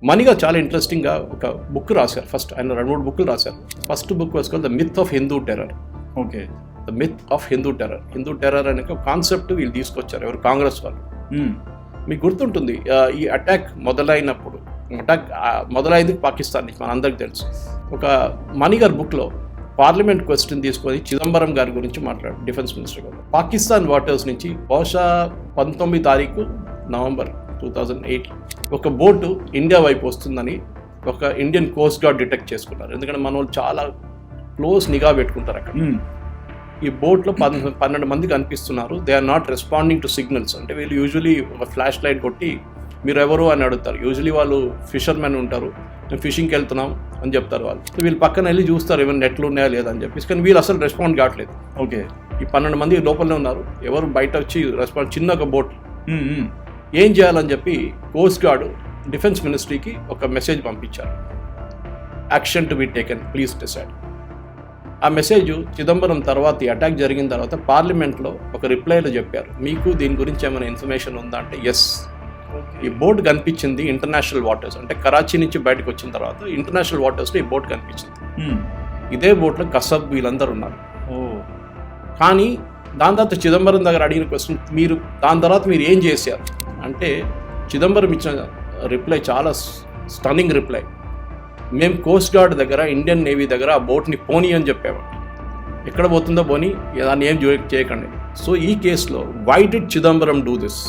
మణిగా చాలా ఇంట్రెస్టింగ్గా ఒక బుక్ రాశారు. ఫస్ట్ ఆయన 2-3 బుక్లు రాశారు. First book was called the myth of Hindu terror. Okay. The myth of Hindu terror. Hindu terror అనే ఒక కాన్సెప్ట్ వీళ్ళు తీసుకొచ్చారు, ఎవరు కాంగ్రెస్ వాళ్ళు. మీకు గుర్తుంటుంది, ఈ అటాక్ మొదలైంది పాకిస్తాన్ నుంచి, మన అందరికి తెలుసు. ఒక మణిగారు బుక్లో పార్లమెంట్ క్వశ్చన్ తీసుకొని చిదంబరం గారి గురించి మాట్లాడు, డిఫెన్స్ మినిస్టర్ గారు. పాకిస్తాన్ వాటర్స్ నుంచి బహుశా 19 తారీఖు నవంబర్ 2008 ఒక బోటు ఇండియా వైపు వస్తుందని ఒక ఇండియన్ కోస్ట్ గార్డ్ డిటెక్ట్ చేసుకున్నారు. ఎందుకంటే మన వాళ్ళు చాలా క్లోజ్ నిఘా పెట్టుకుంటారు అక్కడ. ఈ బోట్లో 12 మంది కనిపిస్తున్నారు. They are not responding to signals. అంటే వీళ్ళు యూజువలీ ఒక ఫ్లాష్ లైట్ కొట్టి మీరు ఎవరు అని అడుగుతారు. యూజువలీ వాళ్ళు ఫిషర్మెన్ ఉంటారు, మేము ఫిషింగ్కి వెళ్తున్నాం అని చెప్తారు వాళ్ళు. వీళ్ళు పక్కన వెళ్ళి చూస్తారు ఏమైనా నెట్లు ఉన్నాయా లేదా అని చెప్పేసి. కానీ వీళ్ళు అసలు రెస్పాండ్ కావట్లేదు. ఓకే. ఈ 12 మంది లోపలనే ఉన్నారు, ఎవరు బయట వచ్చి రెస్పాండ్. చిన్న ఒక బోట్ ఏం చేయాలని చెప్పి కోస్ట్ గార్డ్ డిఫెన్స్ మినిస్ట్రీకి ఒక మెసేజ్ పంపించారు. Action to be taken, please decide. ఆ మెసేజ్ చిదంబరం తర్వాత, ఈ అటాక్ జరిగిన తర్వాత పార్లమెంట్లో ఒక రిప్లైలో చెప్పారు, మీకు దీని గురించి ఏమైనా ఇన్ఫర్మేషన్ ఉందా అంటే ఎస్. ఈ బోట్ కనిపించింది ఇంటర్నేషనల్ వాటర్స్, అంటే కరాచీ నుంచి బయటకు వచ్చిన తర్వాత ఇంటర్నేషనల్ వాటర్స్లో ఈ బోట్ కనిపించింది. ఇదే బోట్లో కసబ్ వీళ్ళందరూ ఉన్నారు. కానీ దాని తర్వాత చిదంబరం దగ్గర అడిగిన క్వశ్చన్, మీరు దాని తర్వాత మీరు ఏం చేశారు అంటే చిదంబరం ఇచ్చిన రిప్లై చాలా స్టన్నింగ్ రిప్లై. మేము కోస్ట్ గార్డ్ దగ్గర, ఇండియన్ నేవీ దగ్గర ఆ బోట్ని పోనీ అని చెప్పాము. ఎక్కడ పోతుందో పోనీ, దాన్ని ఏం చేయకండి. సో ఈ కేసులో why did Chidambaram do this?